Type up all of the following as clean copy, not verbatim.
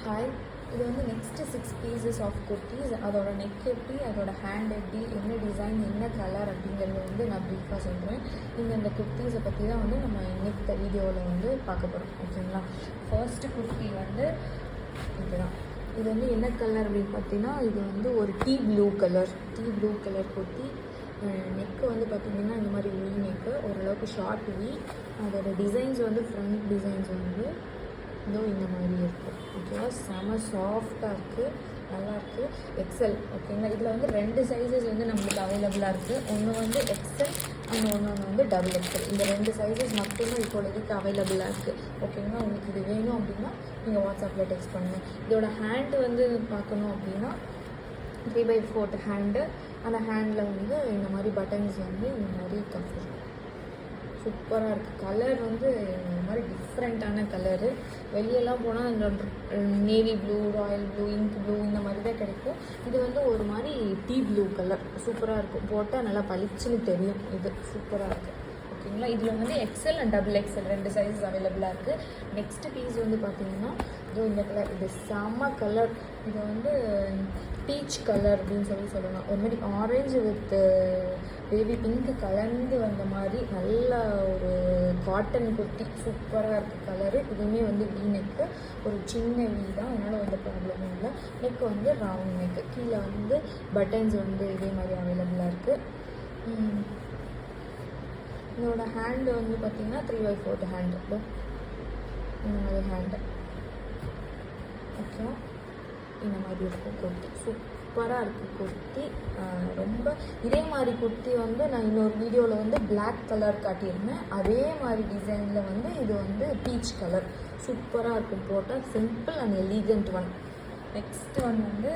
Hi, இது வந்து next 6 pieces of kurtis. அதோட நெக் எப்படி, அதோட ஹேண்ட் எப்படி, என்ன டிசைன், என்ன கலர் அப்படிங்கிறது வந்து நான் ப்ரீஃபாக சொல்கிறேன். இந்த குர்த்திஸை பற்றி தான் வந்து நம்ம இன்னைக்கு வீடியோவில் வந்து பார்க்க போகிறோம். ஓகேங்களா? ஃபர்ஸ்ட்டு குர்த்தி வந்து இதுதான். இது வந்து என்ன கலர் அப்படின்னு பார்த்தீங்கன்னா, இது வந்து ஒரு tea blue colour kurti. Neck வந்து பார்த்திங்கன்னா இந்த மாதிரி வி நெக்கு, ஓரளவுக்கு ஷார்ட் வி. அதோட டிசைன்ஸ் வந்து ஃப்ரண்ட் டிசைன்ஸ் வந்து இதோ இந்த மாதிரி இருக்கும். ஓகேவா? செம சாஃப்டாக இருக்குது, நல்லாயிருக்கு. எக்ஸல். ஓகேங்களா? இதில் வந்து 2 சைஸஸ் வந்து நம்மளுக்கு அவைலபிளாக இருக்குது. ஒன்று வந்து எக்ஸல் அண்ட் ஒன்று வந்து டபுள் எக்ஸல். இந்த 2 சைஸஸ் மட்டும்தான் இப்போதைக்கு அவைலபிளாக இருக்குது. ஓகேங்களா? உங்களுக்கு இது வேணும் அப்படின்னா நீங்கள் வாட்ஸ்அப்பில் டெக்ஸ்ட் பண்ணுங்கள். இதோட ஹேண்டு வந்து பார்க்கணும் அப்படின்னா 3/4 ஹேண்டு. அந்த ஹேண்டில் வந்து இந்த மாதிரி பட்டன்ஸ் வந்து இந்த மாதிரி கஃப் சூப்பராக இருக்குது. கலர் வந்து இந்த மாதிரி டிஃப்ரெண்ட்டான கலரு. வெளியெல்லாம் போனால் இந்த navy blue, Royal blue, ink blue இந்த மாதிரி தான் கிடைக்கும். இது வந்து ஒரு மாதிரி டீ ப்ளூ கலர், சூப்பராக இருக்கும். போட்டால் நல்லா பளிச்சுன்னு தெரியும். இது சூப்பராக இருக்குது. ஓகேங்களா? இதில் வந்து XL and double XL 2 sizes அவைலபிளாக இருக்குது. நெக்ஸ்ட்டு பீஸ் வந்து பார்த்திங்கன்னா இதோ இந்த கலர். இது செம்ம கலர். இது வந்து பீச் கலர் அப்படின்னு சொல்லலாம். ஒரு மாதிரி ஆரஞ்சு வித் பேபி பிங்க் கலந்து வந்த மாதிரி நல்ல ஒரு காட்டன் குர்த்தி. சூப்பராக இருக்குது கலரு. இதுவுமே வந்து வி நெக்கு, ஒரு சின்ன வி தான், அதனால் வந்து ப்ராப்ளமும் இல்லை. நெக்கு வந்து ரவுண்ட் நெக்கு. கீழே வந்து பட்டன்ஸ் வந்து இதே மாதிரி அவைலபிளாக இருக்குது. இதோட ஹேண்டு வந்து பார்த்திங்கன்னா 3/4 ஹேண்டு. இந்த மாதிரி ஹேண்டு. ஓகே, இந்த மாதிரி இருக்கும் குர்த்தி. சூப்பராக இருக்குது குர்த்தி. ரொம்ப இதே மாதிரி குர்த்தி வந்து நான் இன்னொரு வீடியோவில் வந்து பிளாக் கலர் காட்டியிருந்தேன். அதே மாதிரி டிசைனில் வந்து இது வந்து பீச் கலர். சூப்பராக இருக்கும். போட்டால் simple and elegant one. Next one வந்து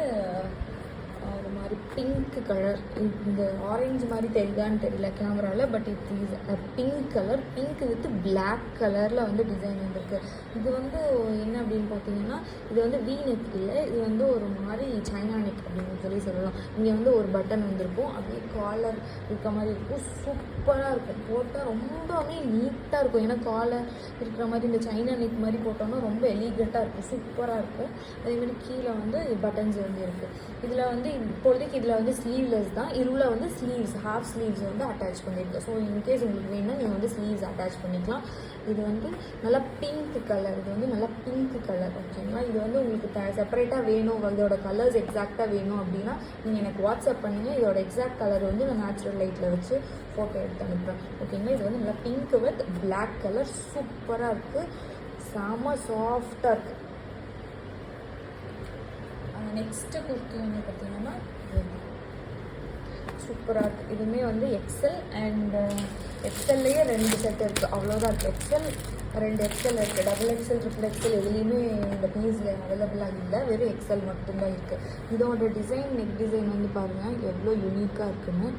ஒரு மாதிரி பிங்க் கலர். இந்த ஆரஞ்சு மாதிரி தெரியுதான்னு தெரியல கேமராவில், but it is pink colour. Pink with black கலரில் வந்து டிசைன் வந்துருக்கு. இது வந்து என்ன அப்படின்னு பார்த்தீங்கன்னா, இது வந்து வி நெக் இல்லை, இது வந்து ஒரு மாதிரி சைனா நெக் அப்படின்னு சொல்லலாம். இங்கே வந்து ஒரு பட்டன் வந்திருக்கும், அப்படியே காலர் இருக்க மாதிரி இருக்கும். சூப்பராக இருக்கும். போட்டால் ரொம்பவே நீட்டாக இருக்கும். ஏன்னா காலர் இருக்கிற மாதிரி இந்த சைனா நெக் மாதிரி போட்டோம்னா ரொம்ப எலிகண்ட்டாக இருக்கும், சூப்பராக இருக்கும். அதேமாதிரி கீழே வந்து பட்டன்ஸ் வந்து இருக்குது. இதில் வந்து இப்போதைக்கு இதில் வந்து ஸ்லீவ்லெஸ் தான். இருவில் வந்து ஸ்லீவ்ஸ், ஹாஃப் ஸ்லீவ்ஸ் வந்து அட்டாச் பண்ணியிருக்கு. ஸோ இன்கேஸ் உங்களுக்கு வேணும்னா நீங்கள் வந்து ஸ்லீவ்ஸ் அட்டாச் பண்ணிக்கலாம். இது வந்து நல்லா பிங்க் கலர். இது வந்து நல்லா பிங்க் கலர். ஓகேங்களா? இது வந்து உங்களுக்கு செப்பரேட்டாக வேணும், இதோட கலர்ஸ் எக்ஸாக்டாக வேணும் அப்படின்னா நீங்கள் எனக்கு வாட்ஸ்அப் பண்ணுங்கள். இதோட எக்ஸாக்ட் கலர் வந்து நான் நேச்சுரல் லைட்டில் வச்சு ஃபோட்டோ எடுத்து அனுப்புகிறேன். ஓகேங்களா? இது வந்து நல்லா பிங்க் வித் பிளாக் கலர். சூப்பராக இருக்குது, செம சாஃப்டாக இருக்குது. நெக்ஸ்ட்டு குர்த்தி வந்து பார்த்திங்கன்னா சூப்பராக இருக்குது. இதுவுமே வந்து எக்ஸல் அண்ட் எக்ஸல்லையே 2 செட் இருக்குது. அவ்வளோதான் இருக்குது. எக்ஸல் 2 எக்ஸல் இருக்குது. டபுள் எக்ஸல், ட்ரிபிள் எக்ஸல் எதுலேயுமே இந்த பீஸில் அவைலபிளாக இல்லை, வெறும் எக்ஸல் மட்டும்தான் இருக்குது. இதோட டிசைன், நெக் டிசைன் வந்து பாருங்கள் எவ்வளோ யூனிக்காக இருக்குன்னு.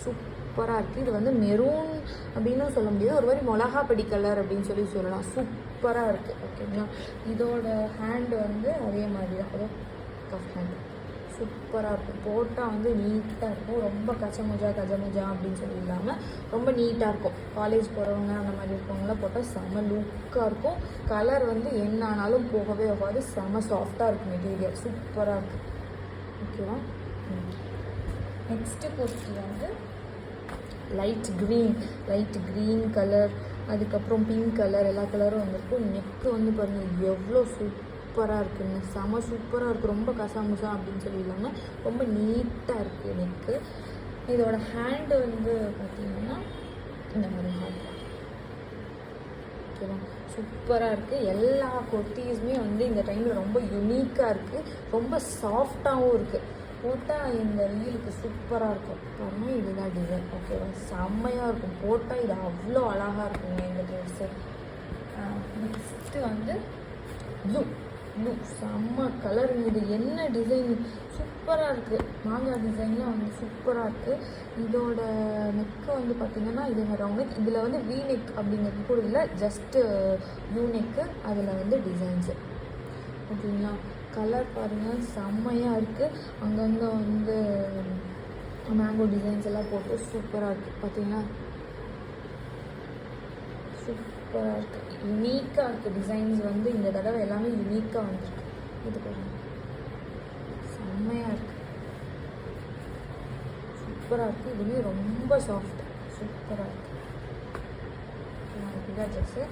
சூப்பராக இருக்குது. இது வந்து மெரூன் அப்படின்னு சொல்ல முடியாது, ஒரு மாதிரி மிளகாப்படி கலர் அப்படின்னு சொல்லலாம். சூப்பராக இருக்குது. ஓகேங்களா? இதோட ஹேண்டு வந்து அதே மாதிரி தான், அதோ கஃப் ஹேண்ட். சூப்பராக இருக்கும். போட்டால் வந்து நீட்டாக இருக்கும். ரொம்ப கஜமுஜா அப்படின்னு சொல்லி இல்லாமல் ரொம்ப நீட்டாக இருக்கும். காலேஜ் போகிறவங்க அந்த மாதிரி இருக்கவங்களாம் போட்டால் செம லுக்காக இருக்கும். கலர் வந்து என்ன ஆனாலும் போகவே போகாது. செம சாஃப்டாக இருக்கும் மெட்டீரியல். சூப்பராக இருக்குது. ஓகேவா? நெக்ஸ்ட்டு குர்த்தி வந்து லைட் க்ரீன் கலர், அதுக்கப்புறம் பிங்க் கலர், எல்லா கலரும் வந்துருக்கும். நெக்கு வந்து பாருங்கள் எவ்வளோ சூப்பராக இருக்குங்க. செம சூப்பராக இருக்குது. ரொம்ப கசாமுசா அப்படின்னு சொல்லி இல்லாமல் ரொம்ப நீட்டாக இருக்குது நெக்கு. இதோட ஹேண்டு வந்து பார்த்திங்கன்னா இந்த மாதிரி ஹேண்ட். ஓகேவா? சூப்பராக இருக்குது. எல்லா குர்த்திஸுமே வந்து இந்த டைமில் ரொம்ப யூனிக்காக இருக்குது, ரொம்ப சாஃப்டாகவும் இருக்குது. போட்டால் இந்த ரீலுக்கு சூப்பராக இருக்கும். பாருங்கள், இதுதான் டிசைன். ஓகேவா? செம்மையாக இருக்கும். போட்டால் இது அவ்வளோ அழகாக இருக்குங்க இந்த ட்ரெஸ்ஸு. நெக்ஸ்ட்டு வந்து ப்ளூ செம்ம கலர். இது என்ன டிசைன் சூப்பராக இருக்குது. மாங்காய் டிசைன்லாம் வந்து சூப்பராக இருக்குது. இதோட நெக்கு வந்து பார்த்திங்கன்னா இது ரவுண்ட் நெக். இதில் வந்து வி நெக் அப்படிங்கிறது கூட இல்லை, ஜஸ்ட்டு யூ நெக்கு. அதில் வந்து டிசைன்ஸு. ஓகேங்களா? கலர் பாருங்கள் செம்மையாக இருக்குது. அங்கங்கே வந்து மேங்கோ டிசைன்ஸ் எல்லாம் போட்டு சூப்பராக இருக்குது. பார்த்திங்கன்னா சூப்பராக இருக்குது, யூனிக்காக இருக்குது. டிசைன்ஸ் வந்து இந்த தடவை எல்லாமே யூனிக்காக வந்துருக்கு. இது பாருங்க, செம்மையாக இருக்குது, சூப்பராக இருக்குது. இதுலேயும் ரொம்ப சாஃப்ட், சூப்பராக இருக்குது. இதுதான் ட்ரெஸ்ஸு.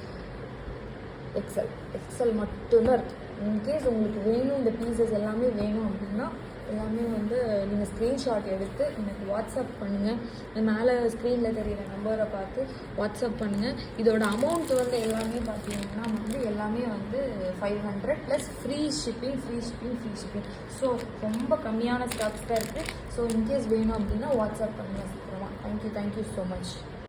எக்ஸல் மட்டும்தான் இருக்குது. இன்கேஸ் உங்களுக்கு வேணும், இந்த பீசஸ் எல்லாமே வேணும் அப்படின்னா எல்லாமே வந்து நீங்கள் ஸ்க்ரீன்ஷாட் எடுத்து எனக்கு வாட்ஸ்அப் பண்ணுங்கள். மேலே ஸ்க்ரீனில் தெரியிற நம்பரை பார்த்து வாட்ஸ்அப் பண்ணுங்கள். இதோட அமௌண்ட் வந்து எல்லாமே பார்த்தீங்கன்னா வந்து எல்லாமே வந்து 500 ப்ளஸ் ஃப்ரீ ஷிப்பிங். ஸோ ரொம்ப கம்மியான ஸ்டாக்ஸ் தான் இருக்குது. ஸோ இன்கேஸ் வேணும் அப்படின்னா வாட்ஸ்அப் பண்ணுங்கள் சீக்கிரமாக. Thank you so much.